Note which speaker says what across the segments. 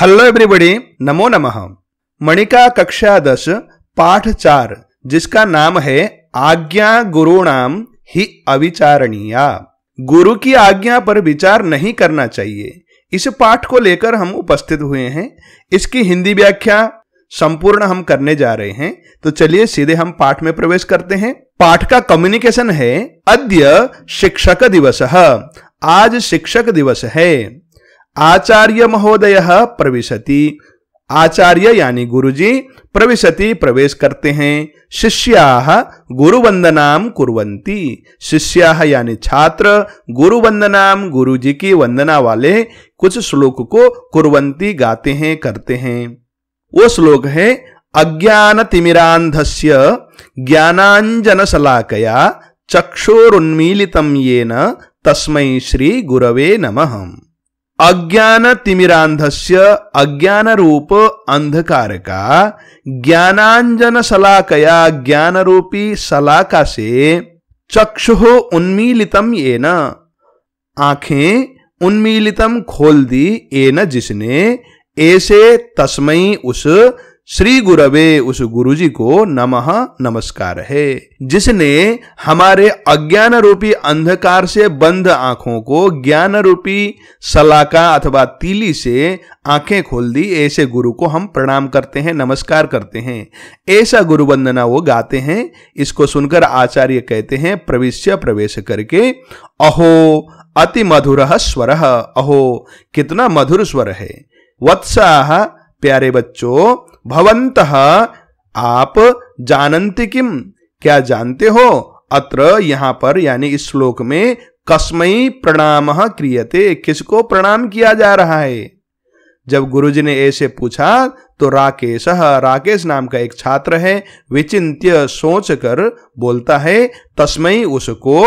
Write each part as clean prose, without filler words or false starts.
Speaker 1: Hello everybody, नमो नमः। मणिका कक्षा 10 पाठ 4 जिसका नाम है आज्ञा गुरुणाम ही अविचारणीया। गुरु की आज्ञा पर विचार नहीं करना चाहिए। इस पाठ को लेकर हम उपस्थित हुए हैं। इसकी हिंदी व्याख्या संपूर्ण हम करने जा रहे हैं। तो चलिए सीधे हम पाठ में प्रवेश करते हैं। पाठ का कम्युनिकेशन है अद्य शिक्षक दिवसः। आज शिक्षक दिवस है। आचार्य महोदय प्रविशति। आचार्य यानी गुरुजी प्रविशति प्रवेश करते हैं। शिष्याः गुरुवंदनाम कुर्वन्ति। शिष्याः यानी छात्र गुरुवंदनाम गुरुजी की वंदना वाले कुछ श्लोक को कुर्वन्ति गाते हैं, करते हैं। वो श्लोक है अज्ञान तिमिरांधस्य ज्ञानांजन शलाकया चक्षुरुन्मीलितं येन तस्मै श्री गुरवे नमः। अज्ञान तिमिरांधस्य अज्ञान रूप अंधकार का ज्ञानांजन शलाकया ज्ञान रूपी शलाका से चक्षुः उन्मीलितम येन आंखें उन्मीलितम खोल दी येन जिसने ऐसे तस्मै उस श्री गुरवे उस गुरुजी को नमः नमस्कार है। जिसने हमारे अज्ञान रूपी अंधकार से बंद आंखों को ज्ञान रूपी शलाका अथवा तीली से आंखें खोल दी, ऐसे गुरु को हम प्रणाम करते हैं, नमस्कार करते हैं। ऐसा गुरु वंदना वो गाते हैं। इसको सुनकर आचार्य कहते हैं प्रविश्य प्रवेश करके अहो अति मधुरः स्वरः। अहो कितना मधुर स्वर है। वत्साः प्यारे बच्चों, भवन्तः आप जानन्ति किम क्या जानते हो। अत्र यहां पर यानी इस श्लोक में कस्मै प्रणामः क्रियते, किसको प्रणाम किया जा रहा है। जब गुरुजी ने ऐसे पूछा तो राकेश नाम का एक छात्र है, विचिंत्य सोचकर बोलता है तस्मै उसको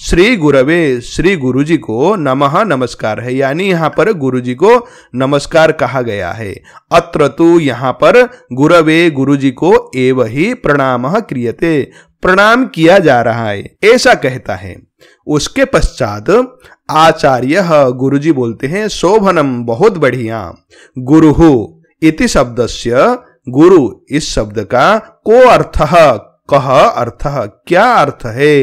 Speaker 1: श्री गुरवे श्री गुरुजी को नमः नमस्कार है। यानी यहां पर गुरुजी को नमस्कार कहा गया है। अत्र तु यहां पर गुरवे गुरुजी को एव ही प्रणामः क्रियते प्रणाम किया जा रहा है, ऐसा कहता है। उसके पश्चात आचार्य गुरुजी बोलते हैं शोभनम बहुत बढ़िया। गुरुहु इति शब्दस्य गुरु इस शब्द का को अर्थः कह अर्थः क्या अर्थ है।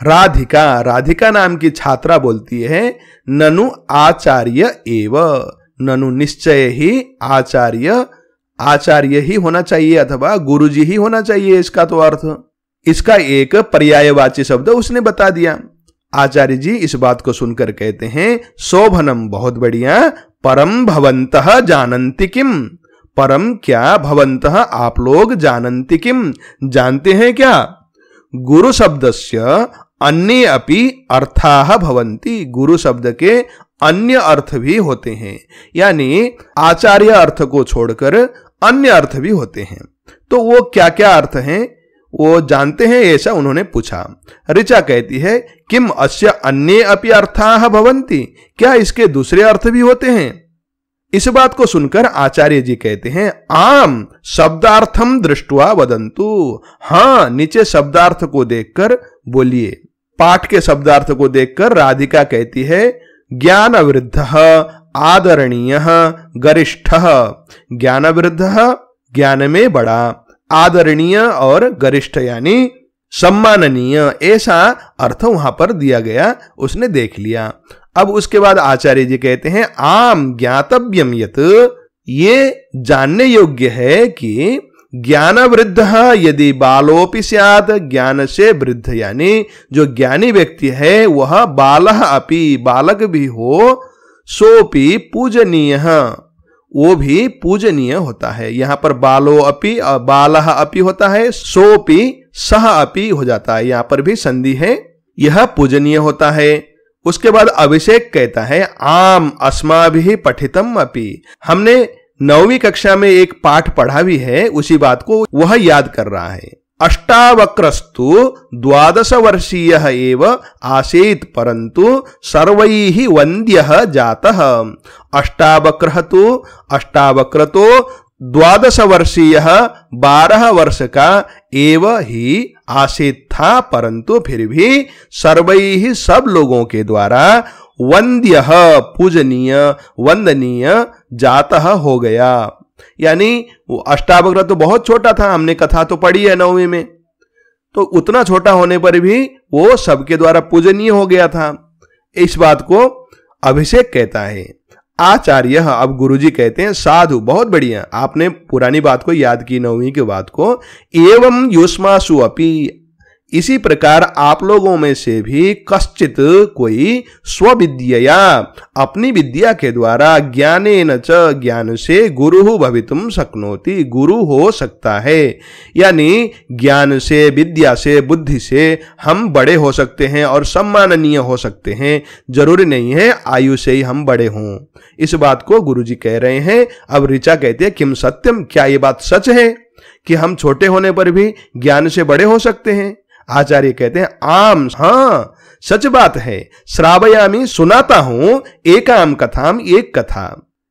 Speaker 1: राधिका नाम की छात्रा बोलती है ननु आचार्य एव। ननु निश्चय ही आचार्य ही होना चाहिए अथवा गुरुजी ही होना चाहिए। इसका तो अर्थ इसका एक पर्यायवाची शब्द उसने बता दिया। आचार्य जी इस बात को सुनकर कहते हैं शोभनम बहुत बढ़िया। परम भवन्तः जानन्ति किम। परम क्या भवन्तः आप लोग जानन्ति किम जानते हैं क्या। गुरु शब्दस्य अन्ये अपि अर्थाः भवन्ति। गुरु शब्द के अन्य अर्थ भी होते हैं, यानी आचार्य अर्थ को छोड़कर अन्य अर्थ भी होते हैं। तो वो क्या क्या अर्थ हैं वो जानते हैं, ऐसा उन्होंने पूछा। ऋचा कहती है किम अस्य अन्ये अपि अर्थाः भवन्ति, क्या इसके दूसरे अर्थ भी होते हैं। इस बात को सुनकर आचार्य जी कहते हैं आम शब्दार्थम दृष्ट्वा वदन्तु। हां, नीचे शब्दार्थ को देखकर बोलिए। पाठ के शब्दार्थ को देखकर राधिका कहती है ज्ञान वृद्धः आदरणीयः गरिष्ठः। ज्ञान वृद्धः ज्ञान में बड़ा, आदरणीय और गरिष्ठ यानी सम्माननीय, ऐसा अर्थ वहां पर दिया गया। उसने देख लिया। अब उसके बाद आचार्य जी कहते हैं आम ज्ञातव्यम यत्, ये जानने योग्य है कि ज्ञान वृद्धः यदि बालोपि स्यात्। ज्ञान से वृद्ध यानी जो ज्ञानी व्यक्ति है वह बालः अपि बालक भी हो, सोपि पूजनीयः वो भी पूजनीय होता है। यहां पर बालो अपि बालः अपि होता है, सोपि सह अपि हो जाता है। यहां पर भी संधि है, यह पूजनीय होता है। उसके बाद अभिषेक कहता है आम अस्माभिः पठितम अपि। हमने 9वीं कक्षा में एक पाठ पढ़ा भी है, उसी बात को वह याद कर रहा है। अष्टावक्रस्तु 12 वर्षीयः एव आसीत् परन्तु सर्वैः वन्द्यः जातः। अष्टावक्रः तो 12 वर्षीयः 12 वर्ष का एव ही आसीत् था, परंतु फिर भी सर्वैः सब लोगों के द्वारा वंद्यः पूजनीय वंदनीय जातः हो गया। यानी वो अष्टावक्र तो बहुत छोटा था, हमने कथा तो पढ़ी है 9वीं में, तो उतना छोटा होने पर भी वो सबके द्वारा पूजनीय हो गया था। इस बात को अभिषेक कहता है। आचार्य, अब गुरुजी कहते हैं साधु, बहुत बढ़िया, आपने पुरानी बात को याद की 9वीं की बात को। एवं युष्मासु अपि, इसी प्रकार आप लोगों में से भी कश्चित कोई स्वविद्यया अपनी विद्या के द्वारा ज्ञानेन च ज्ञान से गुरु भवितुम शक्नोति, गुरु हो सकता है। यानी ज्ञान से, विद्या से, बुद्धि से हम बड़े हो सकते हैं और सम्माननीय हो सकते हैं। जरूरी नहीं है आयु से ही हम बड़े हों। इस बात को गुरुजी कह रहे हैं। अब ऋचा कहते हैं किम सत्यम, क्या ये बात सच है कि हम छोटे होने पर भी ज्ञान से बड़े हो सकते हैं? आचार्य कहते हैं आम, हाँ सच बात है। श्रावयामी, सुनाता हूं, एकाम कथाम, एक कथा।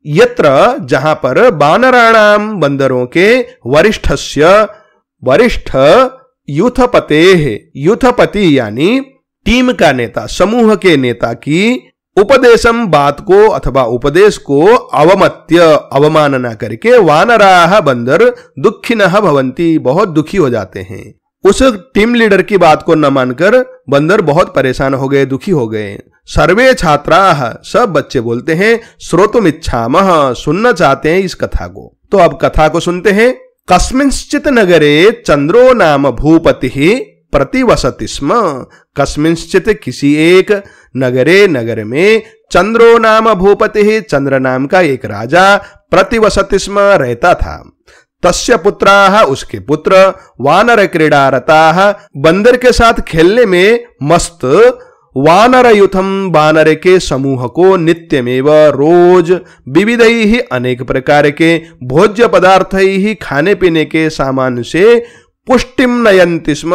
Speaker 1: यत्र, जहां पर वानराणाम, बंदरों के वरिष्ठस्य, वरिष्ठ यूथपते, यूथपति यानी टीम का नेता, समूह के नेता की उपदेशम, बात को अथवा उपदेश को अवमत्य, अवमानना करके वानराः, बंदर दुखिनः भवन्ति, बहुत दुखी हो जाते हैं। उस टीम लीडर की बात को न मानकर बंदर बहुत परेशान हो गए, दुखी हो गए। सर्वे छात्राः, सब बच्चे बोलते हैं श्रोतुमिच्छामः, सुनना चाहते हैं इस कथा को। तो अब कथा को सुनते हैं। कस्मिंश्चित् नगरे चंद्रो नाम भूपतिः प्रतिवसति स्म। कस्मिंश्चित्, किसी एक, नगरे, नगर में, चंद्रो नाम भूपतिः, चंद्र नाम का एक राजा, प्रतिवसति स्म, रहता था। तस्य पुत्राः, उसके पुत्र, वानर क्रीडारताः, बंदर के साथ खेलने में मस्त, वानरयुथम, वानर के समूह को, नित्यमेव, रोज, विविधैः, अनेक प्रकार के, भोज्य पदार्थैः, खाने पीने के सामान से, पुष्टिम नयन्ति स्म,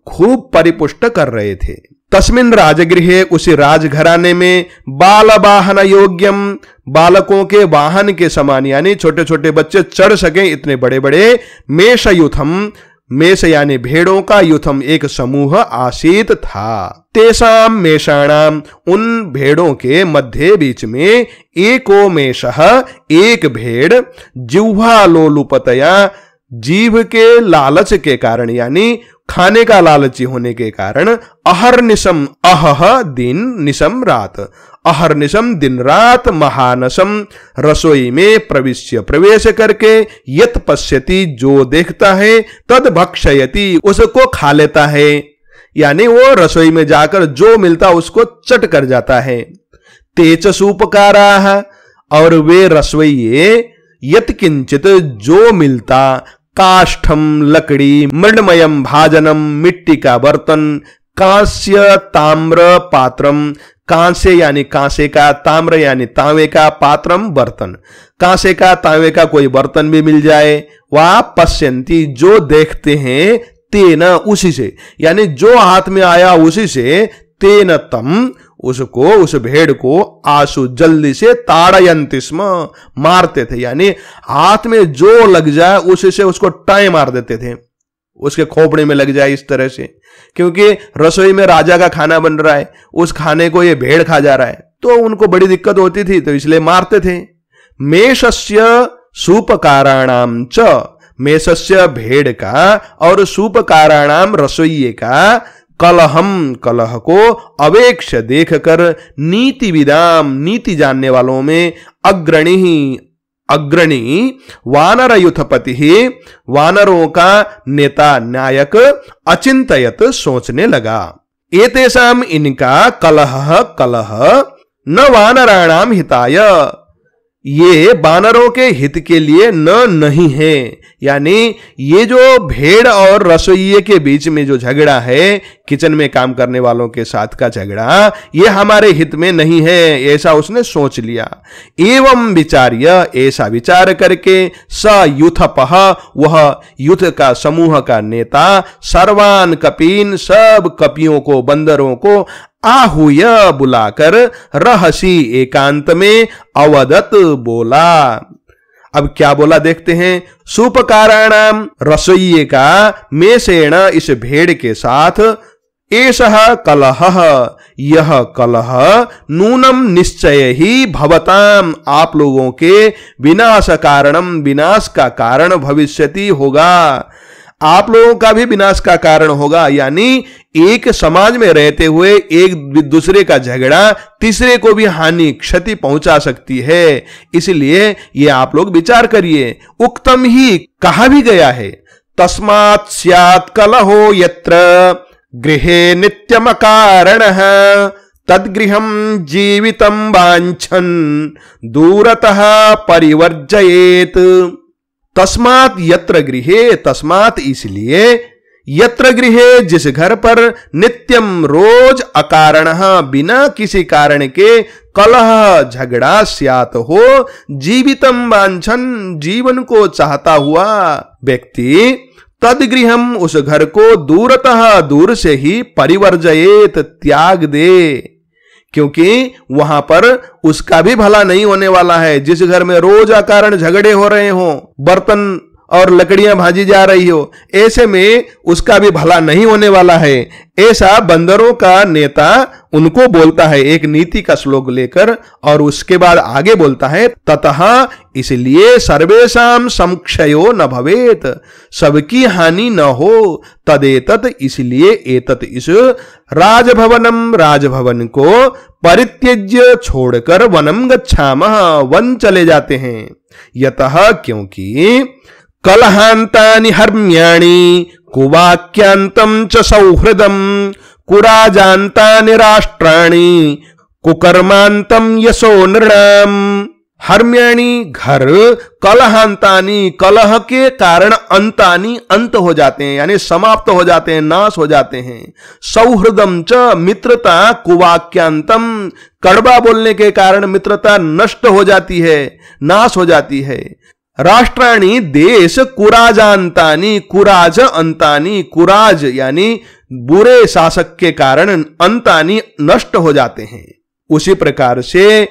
Speaker 1: खूब परिपुष्ट कर रहे थे। तस्मिन् राजगृहे, उसी राजघराने में, बालवाहन योग्यम, बालकों के वाहन के समान, यानी छोटे छोटे बच्चे चढ़ सके इतने बड़े बड़े, मेषयुथम, मेष यानी भेड़ों का, युथम एक समूह, आसीत था। तेषाम मेषाणाम, उन भेड़ों के मध्य बीच में, एको मेषः, एक भेड़, जिह्वा लोलुपतया, जीभ के लालच के कारण, यानी खाने का लालची होने के कारण, अहर्निशम, अहह दिन, निशम रात, अहर्निशम दिन रात, महानसम रसोई में, प्रविश्य प्रवेश करके, यत पश्यति जो देखता है, तद भक्षयति उसको खा लेता है। यानी वो रसोई में जाकर जो मिलता उसको चट कर जाता है। तेच सूपकाराः, और वे रसोइये, यत किंचित जो मिलता, काष्ठम लकड़ी, मृणमयम भाजनम मिट्टी का बर्तन, कांस्य ताम्र पात्रम, कांसे यानी कांसे का, ताम्र यानी तांबे का, पात्रम बर्तन, कांसे का तांबे का कोई बर्तन भी मिल जाए, वह पश्यंती जो देखते हैं, तेन उसी से, यानी जो हाथ में आया उसी से, तेन तम उसको, उस भेड़ को, आशु जल्दी से, ताड़यंति स्म मारते थे, यानी हाथ में जो लग जाए उसी से उसको टाई मार देते थे, उसके खोपड़े में लग जाए इस तरह से, क्योंकि रसोई में राजा का खाना बन रहा है, उस खाने को ये भेड़ खा जा रहा है, तो उनको बड़ी दिक्कत होती थी, तो इसलिए मारते थे। मेषस्य सूपकाराणाम च, मेषस्य भेड़ का और सूपकाराणाम रसोइये का, कलहम कलह को, अवेक्ष देखकर, नीति विदाम नीति जानने वालों में, अग्रणी अग्रणी, वानर युथपति वानरों का नेता नायक, अचिंतयत सोचने लगा। एतेषाम इनका कलह कलह न वानराणाम हिताय, ये वानरों के हित के लिए नहीं है, यानी ये जो भेड़ और रसोइये के बीच में जो झगड़ा है, किचन में काम करने वालों के साथ का झगड़ा, ये हमारे हित में नहीं है, ऐसा उसने सोच लिया। एवं विचार्य, ऐसा विचार करके, स युथपः, वह युथ का समूह का नेता, सर्वान कपीन, सब कपियों को, बंदरों को, आहूय बुलाकर, रहसी एकांत में, अवदत बोला। अब क्या बोला देखते हैं। सूपकाराणाम, रसोइये का, मेषेण इस भेड़ के साथ, एषः कलहः, यह कलह नूनम निश्चय ही भवताम, आप लोगों के विनाश कारणम, विनाश का कारण भविष्यति होगा, आप लोगों का भी विनाश का कारण होगा। यानी एक समाज में रहते हुए एक दूसरे का झगड़ा तीसरे को भी हानि क्षति पहुंचा सकती है, इसलिए ये आप लोग विचार करिए। उक्तम ही कहा भी गया है, तस्मात् स्यात् कलहो यत्र गृहे नित्यम कारणः तद्गृहं जीवितं वाञ्छन् दूरतः परिवर्जयेत्। तस्मात् यत्र गृहे, तस्मात् इसलिए, यत्र गृहे जिस घर पर, नित्यम रोज, अकारणः बिना किसी कारण के, कलह झगड़ा, स्यात हो, जीवितम वांछन जीवन को चाहता हुआ व्यक्ति, तद्गृहम उस घर को, दूरतः दूर से ही, परिवर्जयेत त्याग दे, क्योंकि वहां पर उसका भी भला नहीं होने वाला है। जिस घर में रोज अकारण झगड़े हो रहे हो, बर्तन और लकड़ियां भाजी जा रही हो, ऐसे में उसका भी भला नहीं होने वाला है। ऐसा बंदरों का नेता उनको बोलता है एक नीति का श्लोक लेकर, और उसके बाद आगे बोलता है, ततः इसलिए सर्वेषां संक्षयो न भवेत, सबकी हानि न हो, तदेतत इसलिए, एतत इस, राजभवनम राजभवन को, परित्यज्य छोड़कर, वनम गच्छामः वन चले जाते हैं। यतः क्योंकि कलहांतानि हर्म्याणि कुवाक्यांतं च सौहृदं कुराजांतानि राष्ट्राणि कुकर्मांतं यशो नृणाम। हर्म्याणि घर, कलहांतानि कलह के कारण, अंतानि अंत हो जाते हैं, यानी समाप्त हो जाते हैं, नाश हो जाते हैं। सौहृदम च मित्रता, कुवाक्यांतम कड़वा बोलने के कारण मित्रता नष्ट हो जाती है, नाश हो जाती है। राष्ट्राणी देश, कुराजांतानी, कुराज अंतानी, कुराज यानी बुरे शासक के कारण अंतानी नष्ट हो जाते हैं। उसी प्रकार से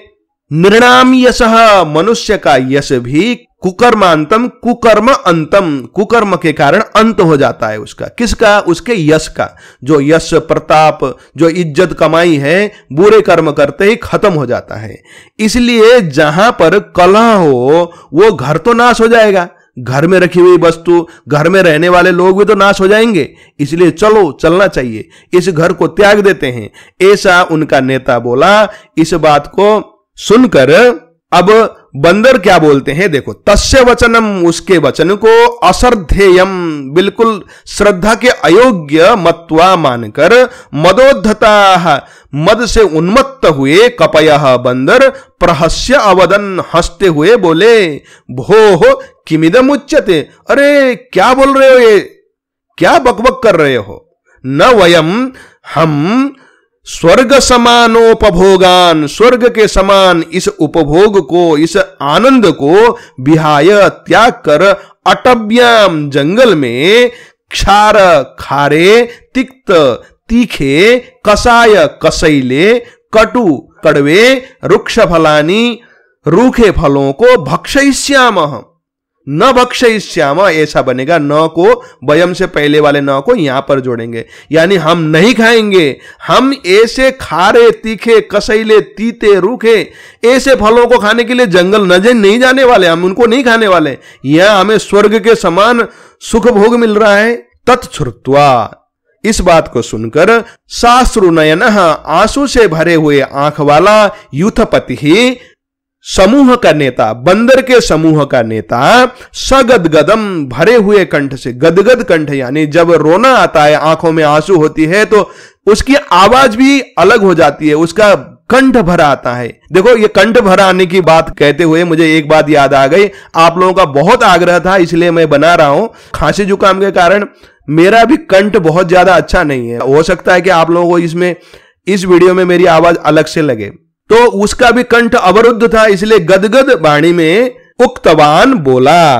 Speaker 1: नृणाम यशः, मनुष्य का यश भी, कुकर्मांतम, कुकर्म अंतम, कुकर्म के कारण अंत हो जाता है उसका। किसका? उसके यश का। जो यश प्रताप, जो इज्जत कमाई है, बुरे कर्म करते ही खत्म हो जाता है। इसलिए जहां पर कलह हो वो घर तो नाश हो जाएगा, घर में रखी हुई वस्तु, घर में रहने वाले लोग भी तो नाश हो जाएंगे। इसलिए चलो, चलना चाहिए, इस घर को त्याग देते हैं, ऐसा उनका नेता बोला। इस बात को सुनकर अब बंदर क्या बोलते हैं, देखो, तस्य वचनम, उसके वचन को, अश्रद्धेयम, बिल्कुल श्रद्धा के अयोग्य, मत्वा मानकर, मदोद्धता, मद से उन्मत्त हुए, कपयः बंदर, प्रहस्य अवदन, हंसते हुए बोले, भोः किमिदम उच्यते, अरे क्या बोल रहे हो, ये क्या बकबक कर रहे हो। न वयम, हम स्वर्ग समानोपभोगान, स्वर्ग के समान इस उपभोग को, इस आनंद को, विहाय त्याग कर, अटव्याम जंगल में, क्षार खारे, तिक्त तीखे, कसाय कसैले, कटु कड़वे, रुक्ष फलानी रूखे फलों को, भक्षयिष्यामः, न भक्षयिष्यामः ऐसा बनेगा, न को वयम से पहले वाले न को यहां पर जोड़ेंगे, यानी हम नहीं खाएंगे। हम ऐसे खारे, तीखे, कसैले, तीते, रूखे ऐसे फलों को खाने के लिए जंगल नहीं जाने वाले, हम उनको नहीं खाने वाले। यह हमें स्वर्ग के समान सुख भोग मिल रहा है। तत्श्रुत्वा, इस बात को सुनकर, साश्रुनयनः, आंसू से भरे हुए आंख वाला, यूथपति ही, समूह का नेता, बंदर के समूह का नेता, सगदगदम, भरे हुए कंठ से, गदगद कंठ यानी जब रोना आता है, आंखों में आंसू होती है तो उसकी आवाज भी अलग हो जाती है, उसका कंठ भरा आता है। देखो, ये कंठ भरा आने की बात कहते हुए मुझे एक बात याद आ गई। आप लोगों का बहुत आग्रह था, इसलिए मैं बना रहा हूं। खांसी जुकाम के कारण मेरा भी कंठ बहुत ज्यादा अच्छा नहीं है, हो सकता है कि आप लोगों को इस वीडियो में मेरी आवाज अलग से लगे, तो उसका भी कंठ अवरुद्ध था, इसलिए गदगद वाणी में उक्तवान बोला,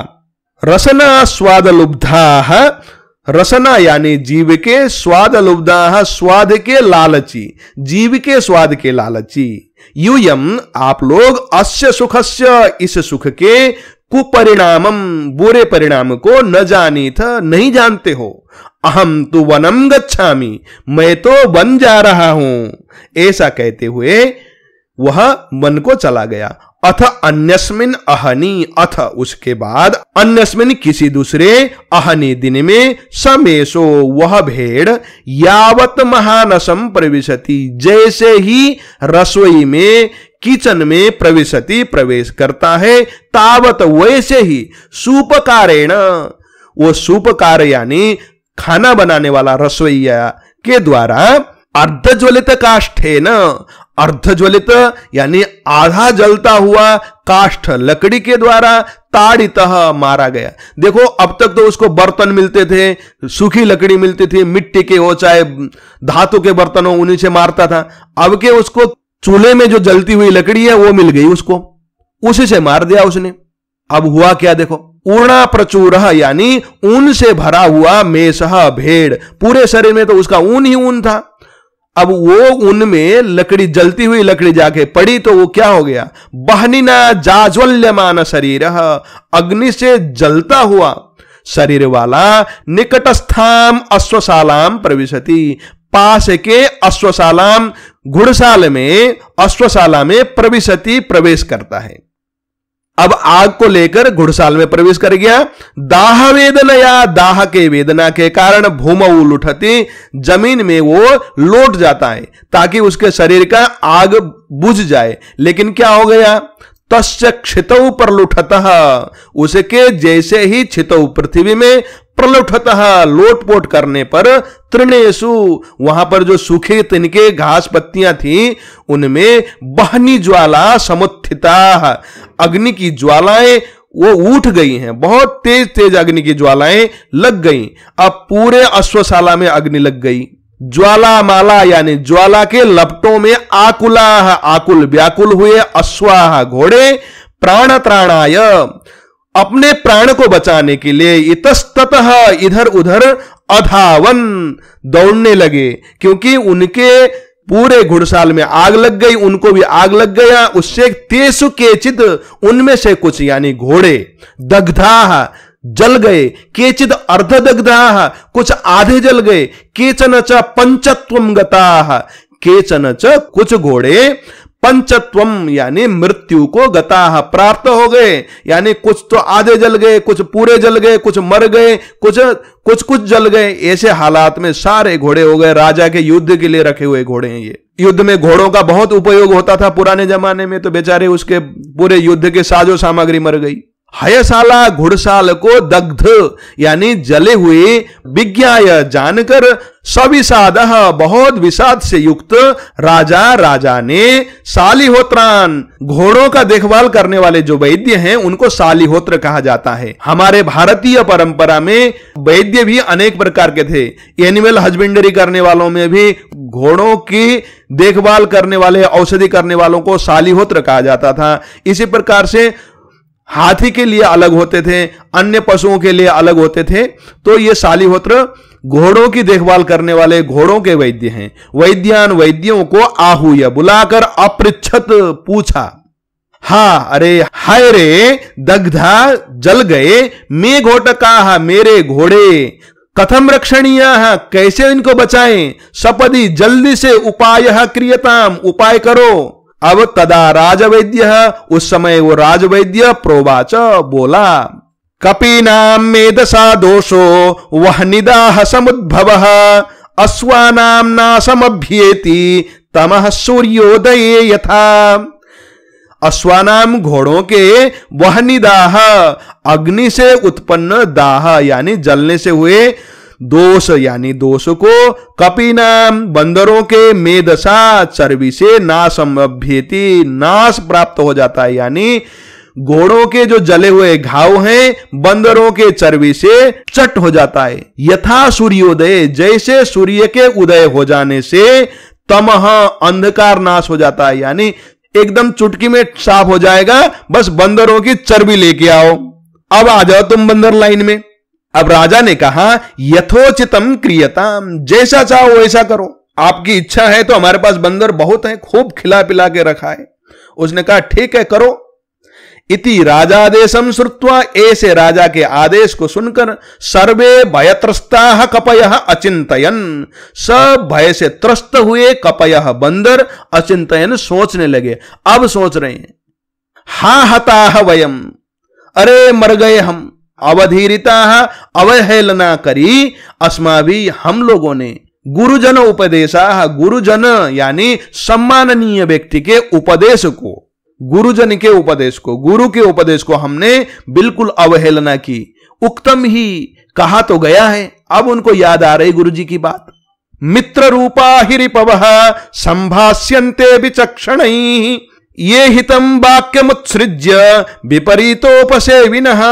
Speaker 1: रसना स्वाद लुब्धाः, रसना यानी जीव के, स्वाद लुब्धाः स्वाद के लालची, जीव के स्वाद के लालची, यूयम आप लोग, अस्य सुखस्य इस सुख के, कुपरिणामम बुरे परिणाम को, न जानीथ नहीं जानते हो, अहम तु वनम गच्छामि, मैं तो वन जा रहा हूं। ऐसा कहते हुए वह वन को चला गया। अथ अन्यस्मिन अहनी, अथ उसके बाद अन्यस्मिन किसी दूसरे अहनी दिन में समेशो वह भेड़ यावत महानसम प्रविशति, जैसे ही रसोई में किचन में प्रविशति प्रवेश करता है, तावत वैसे ही सूपकारेण, वो सूपकार यानी खाना बनाने वाला रसोईया के द्वारा अर्धज्वलित काष्ठेन, अर्धज्वलित यानी आधा जलता हुआ काष्ठ लकड़ी के द्वारा ताड़ितः मारा गया। देखो अब तक तो उसको बर्तन मिलते थे, सूखी लकड़ी मिलती थी, मिट्टी के हो चाहे धातु के बर्तन हो, उन्हीं से मारता था। अब के उसको चूल्हे में जो जलती हुई लकड़ी है वो मिल गई उसको, उसी से मार दिया उसने। अब हुआ क्या देखो, ऊर्णा प्रचुर यानी ऊन से भरा हुआ मेषः भेड़, पूरे शरीर में तो उसका ऊन ही ऊन था। अब वो ऊन में लकड़ी, जलती हुई लकड़ी जाके पड़ी तो वो क्या हो गया, बहनिना जाज्वल्यमान शरीर, अग्नि से जलता हुआ शरीर वाला निकटस्थाम अश्वशालाम प्रविशति, पास के अश्वशालाम घुड़साल में, अश्वशाला में प्रविशति प्रवेश करता है। अब आग को लेकर घुड़साल में प्रवेश कर गया। दाह वेदना, या दाह के वेदना के कारण भूमौ लुठती, जमीन में वो लौट जाता है ताकि उसके शरीर का आग बुझ जाए। लेकिन क्या हो गया, तस्य क्षितौ प्रलुठतः, उसके जैसे ही क्षितौ पृथ्वी में प्रलुठतः लोटपोट करने पर तृणेषु, वहां पर जो सूखे तिनके घास पत्तियां थी उनमें बहनी ज्वाला समुत्थिता, अग्नि की ज्वालाएं वो उठ गई हैं, बहुत तेज तेज अग्नि की ज्वालाएं लग गई। अब पूरे अश्वशाला में अग्नि लग गई। ज्वाला माला यानी ज्वाला के लपटों में आकुला, आकुल व्याकुल हुए अश्वाह घोड़े, प्राण त्राणाय, अपने प्राण को बचाने के लिए इतस्ततः इधर उधर अधावन दौड़ने लगे, क्योंकि उनके पूरे घुड़साल में आग लग गई, उनको भी आग लग गया। उससे तेसु केचित, उनमें से कुछ यानी घोड़े दग्धा जल गए, केचिद अर्धदग्धा, कुछ आधे जल गए, केचन च पंचत्वम गताः, केचन च कुछ घोड़े पंचत्वम यानी मृत्यु को गताः प्राप्त हो गए, यानी कुछ तो आधे जल गए, कुछ पूरे जल गए, कुछ मर गए, कुछ जल गए। ऐसे हालात में सारे घोड़े हो गए। राजा के युद्ध के लिए रखे हुए घोड़े हैं ये। युद्ध में घोड़ों का बहुत उपयोग होता था पुराने जमाने में, तो बेचारे उसके पूरे युद्ध के साजो सामग्री मर गई। हयशाला घुड़साल को दग्ध यानी जले हुए विज्ञाय जानकर सविषादः बहुत विषाद से युक्त राजा ने शालिहोत्रान, घोड़ों का देखभाल करने वाले जो वैद्य हैं उनको शालिहोत्र कहा जाता है। हमारे भारतीय परंपरा में वैद्य भी अनेक प्रकार के थे। एनिमल हस्बेंडरी करने वालों में भी घोड़ों की देखभाल करने वाले, औषधि करने वालों को शालिहोत्र कहा जाता था। इसी प्रकार से हाथी के लिए अलग होते थे, अन्य पशुओं के लिए अलग होते थे। तो ये शालिहोत्र घोड़ों की देखभाल करने वाले घोड़ों के वैद्य हैं। वैद्यान, वैद्यों को आहूय बुलाकर अपृच्छत पूछा, अरे हाय रे दग्धा जल गए, मे घोटका मेरे घोड़े, कथम रक्षणीय, कैसे इनको बचाएं, सपदी जल्दी से उपाय क्रियताम, उपाय करो। अब तदा राजवैद्य, उस समय वो राजवैद्य प्रोवाच बोला, कपीनाम मेदसा दोषो वह निदाह समुद्भवः, अश्वानाम नासमभ्येति तमः सूर्योदये यथा। अश्वानाम घोड़ों के वह निदाह, अग्नि से उत्पन्न दाह यानी जलने से हुए दोष यानी दोष को, कपीनाम बंदरों के मेदसा चर्बी से नासमभ्येति नाश प्राप्त हो जाता है, यानी घोड़ों के जो जले हुए घाव हैं बंदरों के चर्बी से चट हो जाता है। यथा सूर्योदय, जैसे सूर्य के उदय हो जाने से तमह अंधकार नाश हो जाता है, यानी एकदम चुटकी में साफ हो जाएगा, बस बंदरों की चर्बी लेके आओ। अब आ जाओ तुम बंदर लाइन में। अब राजा ने कहा, यथोचितम क्रियताम, जैसा चाहो वैसा करो, आपकी इच्छा है तो हमारे पास बंदर बहुत है, खूब खिला पिला के रखा है। उसने कहा ठीक है करो। इति राजादेशम श्रुत्वा, ऐसे राजा के आदेश को सुनकर सर्वे भयत्रस्ताः कपयः अचिंतयन्, सब भय से त्रस्त हुए कपयः बंदर अचिंतयन् सोचने लगे। अब सोच रहे हैं, हा हताः वयम, अरे मर गए हम, अवधीरिताः अवहेलना करी अस्माभिः, हम लोगों ने गुरुजन उपदेशा, गुरुजन यानी सम्माननीय व्यक्ति के उपदेश को, गुरुजन के उपदेश को, गुरु के उपदेश को हमने बिल्कुल अवहेलना की। उक्तम ही कहा तो गया है, अब उनको याद आ रही गुरु जी की बात। मित्र रूपा हि रिपवः संभाष्यन्ते विचक्षणैः, ये हितम वाक्यम उत्सृज्य विपरीतोपसेविनः,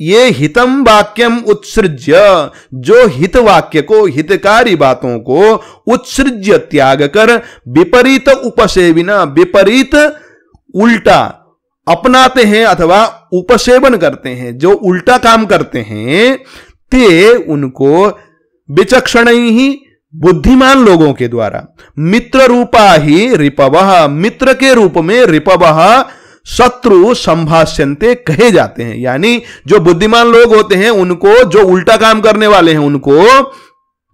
Speaker 1: ये हितम वाक्यम उत्सृज्य, जो हित वाक्य को, हितकारी बातों को उत्सृज्य त्याग कर, विपरीत उपसेविना, विपरीत उल्टा अपनाते हैं अथवा उपसेवन करते हैं, जो उल्टा काम करते हैं, ते उनको विचक्षण ही, बुद्धिमान लोगों के द्वारा, मित्र रूपा ही रिपवः, मित्र के रूप में रिपवः शत्रु संभाष्यन्ते कहे जाते हैं। यानी जो बुद्धिमान लोग होते हैं उनको, जो उल्टा काम करने वाले हैं उनको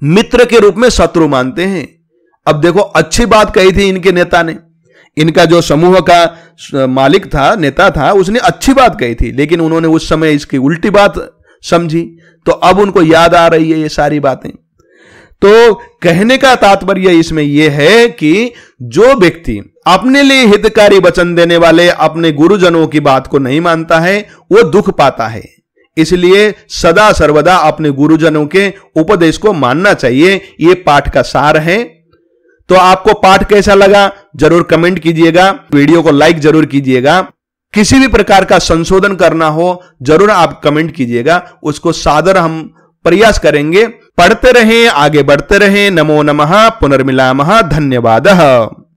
Speaker 1: मित्र के रूप में शत्रु मानते हैं। अब देखो, अच्छी बात कही थी इनके नेता ने, इनका जो समूह का मालिक था, नेता था, उसने अच्छी बात कही थी, लेकिन उन्होंने उस समय इसकी उल्टी बात समझी, तो अब उनको याद आ रही है ये सारी बातें। तो कहने का तात्पर्य इसमें यह है कि जो व्यक्ति अपने लिए हितकारी वचन देने वाले अपने गुरुजनों की बात को नहीं मानता है, वो दुख पाता है। इसलिए सदा सर्वदा अपने गुरुजनों के उपदेश को मानना चाहिए। ये पाठ का सार है। तो आपको पाठ कैसा लगा जरूर कमेंट कीजिएगा, वीडियो को लाइक जरूर कीजिएगा। किसी भी प्रकार का संशोधन करना हो जरूर आप कमेंट कीजिएगा, उसको सादर हम प्रयास करेंगे। पढ़ते रहें, आगे बढ़ते रहें। नमो नमः, पुनर्मिलामः, धन्यवादः।